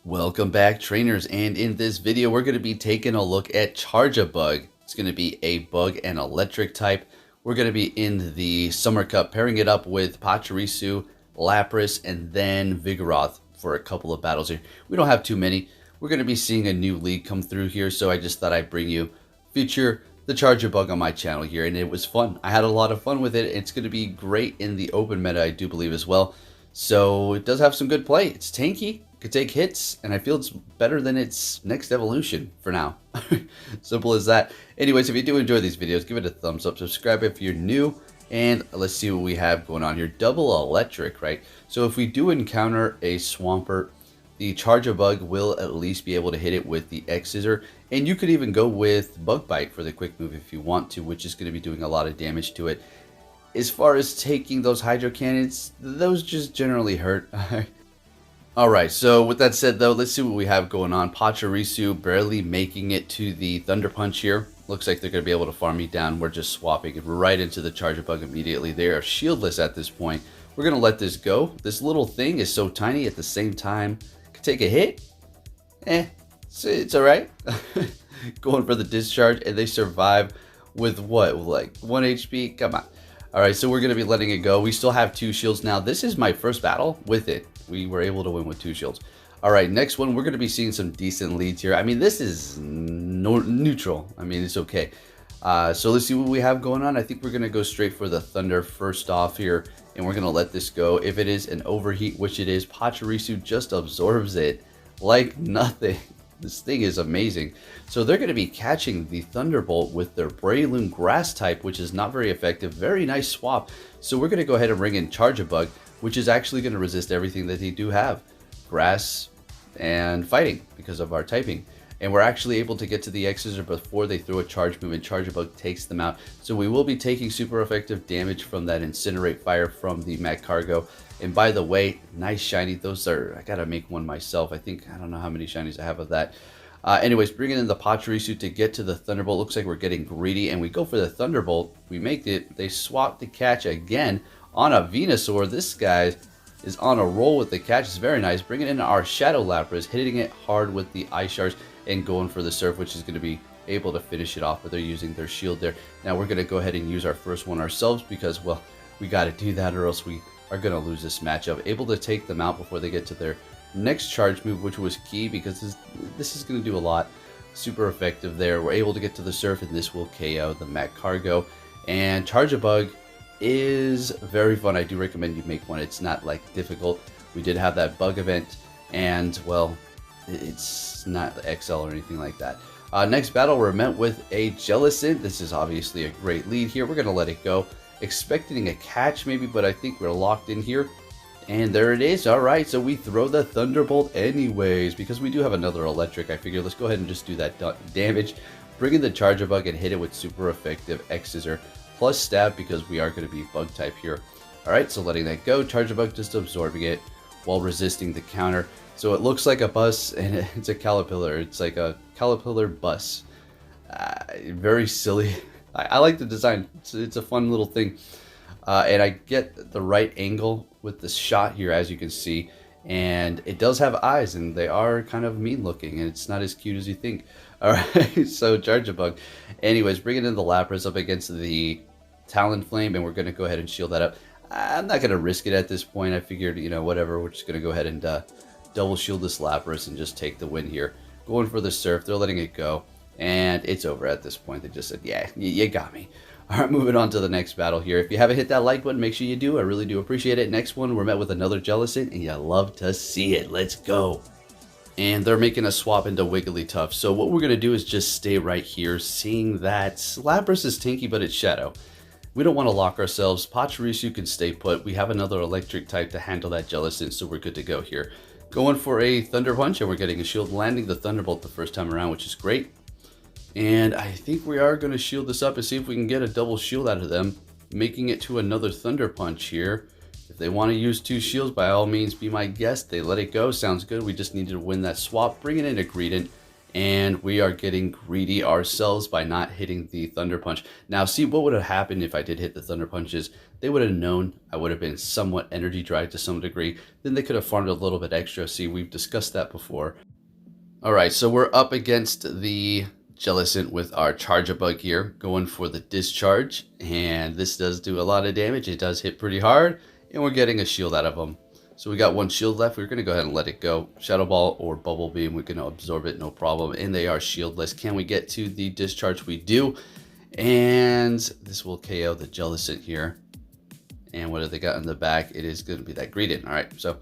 Welcome back, trainers, and in this video we're going to be taking a look at Charjabug. It's going to be a bug and electric type. We're going to be in the Summer Cup, pairing it up with Pachirisu, Lapras, and then Vigoroth for a couple of battles here. We don't have too many. We're going to be seeing a new league come through here, so I just thought I'd feature the Charjabug on my channel here, and it was fun. I had a lot of fun with it. It's going to be great in the open meta, I do believe, as well. So it does have some good play. It's tanky, could take hits, and I feel it's better than its next evolution for now. Simple as that. Anyways, if you do enjoy these videos, give it a thumbs up, subscribe if you're new, and let's see what we have going on here. Double electric, right? So if we do encounter a Swampert, the Charjabug will at least be able to hit it with the X-Scissor, and you could even go with Bug Bite for the quick move if you want to, which is going to be doing a lot of damage to it. As far as taking those Hydro Cannons, those just generally hurt. Alright, so with that said though, let's see what we have going on. Pachirisu barely making it to the Thunder Punch here. Looks like they're going to be able to farm me down. We're just swapping it right into the Charjabug immediately. They are shieldless at this point. We're going to let this go. This little thing is so tiny at the same time. Could take a hit. It's alright. Going for the discharge, and they survive with what? Like 1 HP? Come on. Alright, so we're going to be letting it go. We still have 2 shields now. This is my first battle with it. We were able to win with 2 shields. Alright, next one, we're going to be seeing some decent leads here. I mean, this is neutral. I mean, it's okay. So let's see what we have going on. I think we're going to go straight for the Thunder first off here, and we're going to let this go. If it is an overheat, which it is, Pachirisu just absorbs it like nothing. This thing is amazing. So they're going to be catching the Thunderbolt with their Breloom Grass type, which is not very effective. Very nice swap. So we're going to go ahead and bring in Charjabug, which is actually going to resist everything that they do have. Grass and Fighting because of our typing. And we're actually able to get to the X-Scissor before they throw a charge move, and Charjabug takes them out. So we will be taking super effective damage from that Incinerate Fire from the Magcargo. And by the way, nice shiny. Those are, I gotta make one myself. I don't know how many shinies I have of that. Anyways, bringing in the Pachirisu to get to the Thunderbolt. Looks like we're getting greedy, and we go for the Thunderbolt. We make it. They swap the catch again on a Venusaur. This guy is on a roll with the catch. It's very nice. Bringing in our Shadow Lapras, hitting it hard with the Ice Shards, and going for the Surf, which is going to be able to finish it off, but they're using their shield there. Now we're going to go ahead and use our first one ourselves because, well, we got to do that or else we are going to lose this matchup. Able to take them out before they get to their next charge move, which was key because this is going to do a lot. Super effective there. We're able to get to the Surf, and this will KO the Magcargo. And Charjabug is very fun. I do recommend you make one. It's not like difficult. We did have that bug event, and well, it's not the XL or anything like that. Next battle, we're met with a Jellicent. This is obviously a great lead here. We're going to let it go. Expecting a catch maybe, but I think we're locked in here. And there it is. Alright, so we throw the Thunderbolt anyways. Because we do have another electric, I figure let's go ahead and just do that damage. Bring in the Charjabug and hit it with super effective X-Scissor. Plus stab because we are going to be bug type here. Alright, so letting that go. Charjabug just absorbing it while resisting the counter. So it looks like a bus, and it's a caterpillar. It's like a caterpillar bus. Very silly. I like the design. It's a fun little thing. And I get the right angle with this shot here, as you can see. And it does have eyes, and they are kind of mean looking, and it's not as cute as you think. Alright, so Charjabug. Anyways, bringing in the Lapras up against the Talonflame, and we're going to go ahead and shield that up. I'm not going to risk it at this point. I figured, you know, whatever. We're just going to go ahead and double shield this Lapras and just take the win here. Going for the Surf. They're letting it go. And it's over at this point. They just said, yeah, you got me. Alright, moving on to the next battle here. If you haven't hit that like button, make sure you do. I really do appreciate it. Next one, we're met with another Jellicent, and you love to see it. Let's go. And they're making a swap into Wigglytuff. So what we're going to do is just stay right here, seeing that Lapras is tanky, but it's Shadow. We don't want to lock ourselves. Pachirisu can stay put. We have another electric type to handle that Jellicent, so we're good to go here. Going for a Thunder Punch, and we're getting a shield, landing the Thunderbolt the first time around, which is great. And I think we are going to shield this up and see if we can get a double shield out of them, making it to another Thunder Punch here. If they want to use 2 shields, by all means, be my guest. They let it go. Sounds good. We just needed to win that swap. Bringing in a Greedent, And we are getting greedy ourselves by not hitting the Thunder Punch. Now, see what would have happened if I did hit the Thunder Punches. They would have known I would have been somewhat energy dry to some degree. Then they could have farmed a little bit extra. See, we've discussed that before. All right, so we're up against the Jellicent with our Charjabug here, going for the discharge. And this does do a lot of damage. It does hit pretty hard, and we're getting a shield out of them. So we got one shield left. We're going to go ahead and let it go. Shadow Ball or Bubble Beam, we're going to absorb it, no problem. And they are shieldless. Can we get to the discharge? We do. And this will KO the Jellicent here. And what have they got in the back? It is going to be that Greedent. All right, so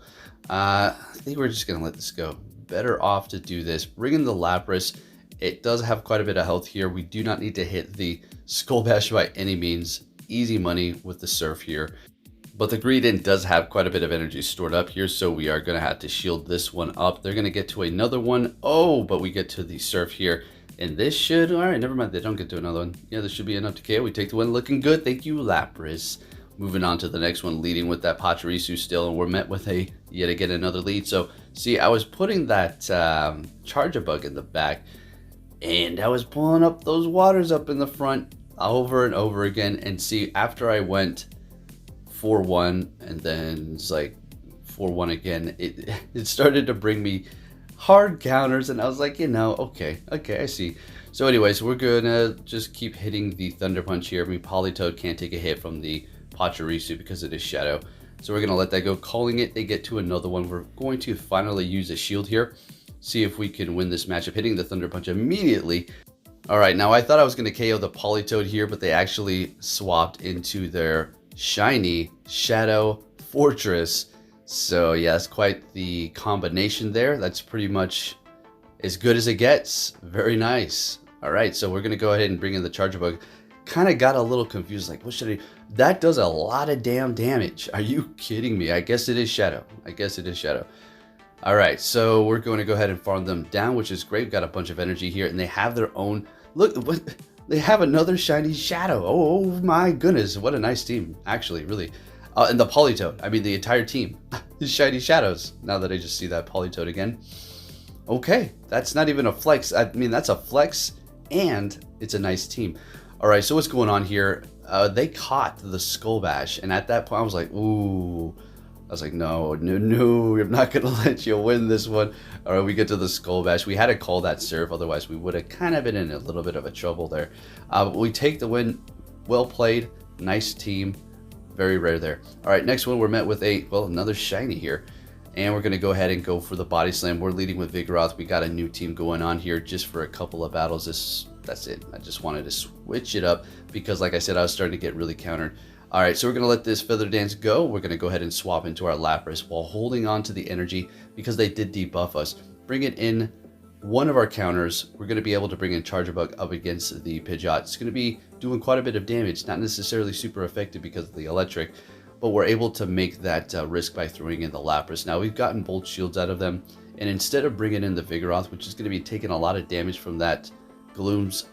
I think we're just going to let this go. Better off to do this. Bring in the Lapras. It does have quite a bit of health here. We do not need to hit the Skull Bash by any means. Easy money with the Surf here. But the Greedent does have quite a bit of energy stored up here, so we are going to have to shield this one up. They're going to get to another one. Oh, but we get to the Surf here. And this should... All right, never mind. They don't get to another one. Yeah, this should be enough to KO. We take the one. Looking good. Thank you, Lapras. Moving on to the next one, leading with that Pachirisu still. And we're met with yet again another lead. So, see, I was putting that Charjabug in the back. And I was pulling up those waters up in the front over and over again. And see, after I went 4-1 and then it's like 4-1 again, it started to bring me hard counters, and I was like, okay, I see. So anyways, we're gonna just keep hitting the Thunder Punch here. I mean, Politoed can't take a hit from the Pachirisu because it is Shadow, so we're gonna let that go. Calling it. They get to another one. We're going to finally use a shield here, see if we can win this matchup, hitting the Thunder Punch immediately. All right, now I thought I was gonna KO the Politoed here, but they actually swapped into their shiny Shadow Fortress. So yeah, it's quite the combination there. That's pretty much as good as it gets. Very nice. All right, so we're gonna go ahead and bring in the Charjabug. Kind of got a little confused, like, what should I do? That does a lot of damn damage. Are you kidding me? I guess it is Shadow. All right, so we're going to go ahead and farm them down, which is great. We've got a bunch of energy here, and they have their own. Look, what? They have another shiny Shadow. Oh my goodness, what a nice team, actually, really. And the Politoed, I mean the entire team is shiny Shadows. Now that I just see that Politoed again. Okay, that's not even a flex. I mean, that's a flex, and it's a nice team. All right, so what's going on here? They caught the Skull Bash, and at that point I was like, ooh. I was like, no, I'm not going to let you win this one. All right, we get to the Skull Bash. We had to call that Surf, otherwise we would have kind of been in a little bit of a trouble there. But we take the win. Well played. Nice team. Very rare there. All right, next one, we're met with another shiny here. And we're going to go ahead and go for the Body Slam. We're leading with Vigoroth. We got a new team going on here just for a couple of battles. That's it. I just wanted to switch it up because, like I said, I was starting to get really countered. All right, so we're going to let this Feather Dance go. We're going to go ahead and swap into our Lapras while holding on to the energy because they did debuff us. Bring it in one of our counters. We're going to be able to bring in Charjabug up against the Pidgeot. It's going to be doing quite a bit of damage, not necessarily super effective because of the electric, but we're able to make that risk by throwing in the Lapras. Now, we've gotten Bolt Shields out of them, and instead of bringing in the Vigoroth, which is going to be taking a lot of damage from that Gloom's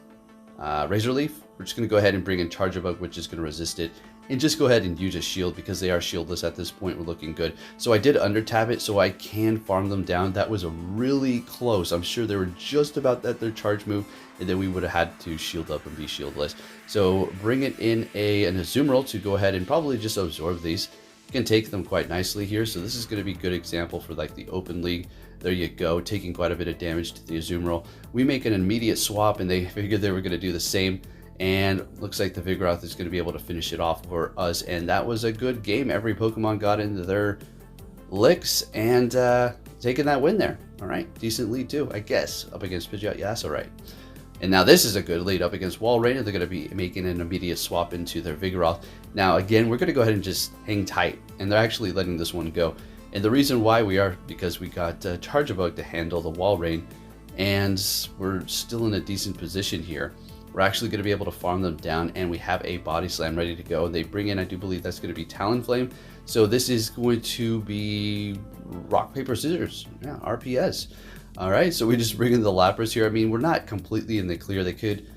Razor Leaf, we're just going to go ahead and bring in Charjabug, which is going to resist it. And just go ahead and use a shield because they are shieldless at this point. We're looking good. So I did under tap it so I can farm them down. That was a really close. I'm sure they were just about at their charge move, and then we would have had to shield up and be shieldless. So bring it in an Azumarill to go ahead and probably just absorb these. You can take them quite nicely here. So this is going to be a good example for like the open league. There you go, taking quite a bit of damage to the Azumarill. We make an immediate swap, and they figured they were going to do the same. And looks like the Vigoroth is going to be able to finish it off for us. And that was a good game. Every Pokemon got into their licks and taking that win there. All right, decent lead too, I guess, up against Pidgeot. Yeah, that's all right. And now this is a good lead up against Walrein. They're going to be making an immediate swap into their Vigoroth. Now, again, we're going to go ahead and just hang tight. And they're actually letting this one go. And the reason why we are, because we got Charjabug to handle the Walrein. And we're still in a decent position here. We're actually going to be able to farm them down, and we have a Body Slam ready to go. They bring in, I do believe that's going to be Talonflame. So this is going to be Rock, Paper, Scissors. Yeah, RPS. All right, so we just bring in the Lapras here. I mean, we're not completely in the clear. They could,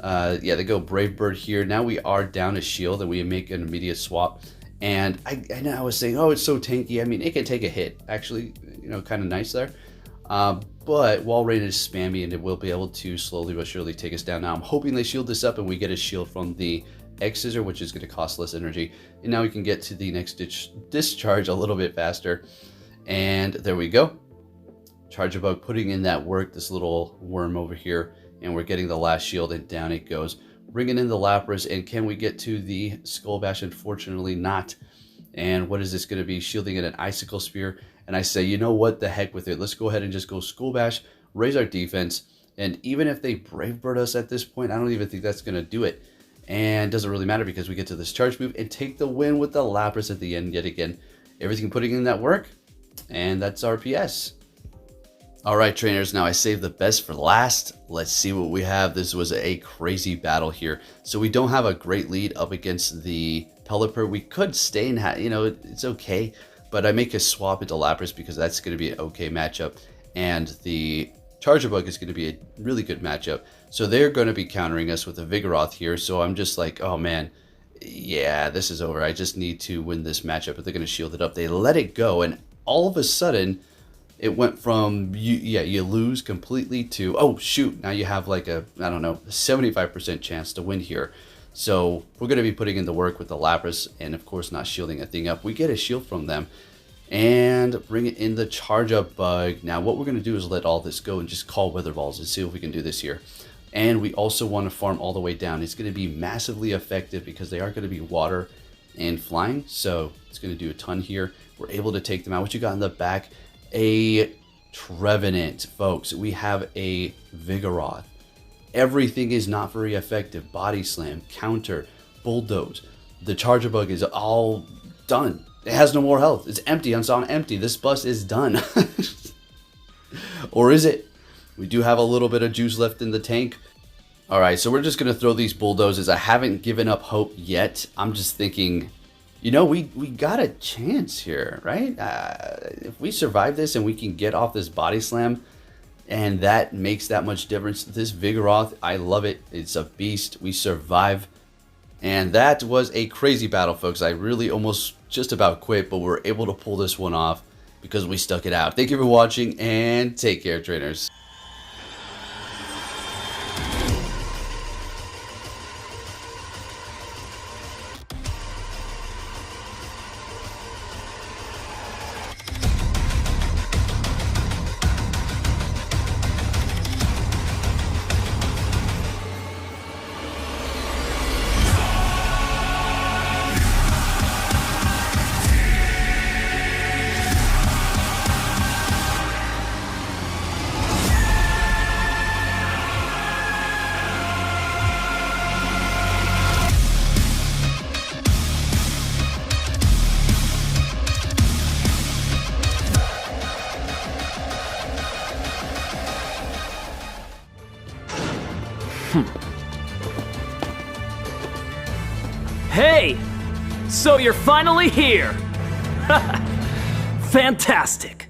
yeah, they go Brave Bird here. Now we are down a shield, and we make an immediate swap. And I know I was saying, oh, it's so tanky. I mean, it can take a hit. Actually, kind of nice there. But Wall Rain is spammy and it will be able to slowly but surely take us down. Now I'm hoping they shield this up and we get a shield from the X-Scissor, which is going to cost less energy. And now we can get to the next discharge a little bit faster. And there we go. Charjabug putting in that work, this little worm over here. And we're getting the last shield and down it goes. Bringing in the Lapras, and can we get to the Skull Bash? Unfortunately not. And what is this going to be? Shielding in an Icicle Spear. And I say, you know what? The heck with it. Let's go ahead and just go Skull Bash, raise our defense. And even if they Brave Bird us at this point, I don't even think that's going to do it. And doesn't really matter because we get to this charge move and take the win with the Lapras at the end yet again. Everything putting in that work. And that's RPS. All right, trainers, now I saved the best for last. Let's see what we have. This was a crazy battle here. So we don't have a great lead up against the Pelipper. We could stay in, you know, it's okay. But I make a swap into Lapras because that's going to be an okay matchup. And the Charjabug is going to be a really good matchup. So they're going to be countering us with a Vigoroth here. So I'm just like, oh man, yeah, this is over. I just need to win this matchup. But they're going to shield it up. They let it go. And all of a sudden, it went from, you lose completely to, oh, shoot, now you have like a, I don't know, 75% chance to win here. So we're going to be putting in the work with the Lapras and, of course, not shielding a thing up. We get a shield from them and bring it in the Charjabug. Now, what we're going to do is let all this go and just call Weather Balls and see if we can do this here. And we also want to farm all the way down. It's going to be massively effective because they are going to be water and flying. So it's going to do a ton here. We're able to take them out. What you got in the back? A Trevenant, folks. We have a Vigoroth. Everything is not very effective. Body Slam, Counter, Bulldoze. The Charjabug is all done. It has no more health. It's empty. It's on empty. This bus is done. Or is it? We do have a little bit of juice left in the tank. All right, so we're just going to throw these Bulldozes. I haven't given up hope yet. I'm just thinking, you know, we got a chance here, right? If we survive this and we can get off this Body Slam, and that makes that much difference. This Vigoroth, I love it. It's a beast. We survive. And that was a crazy battle, folks. I really almost just about quit, but we're able to pull this one off because we stuck it out. Thank you for watching, and take care, trainers. Hey! So you're finally here! Fantastic!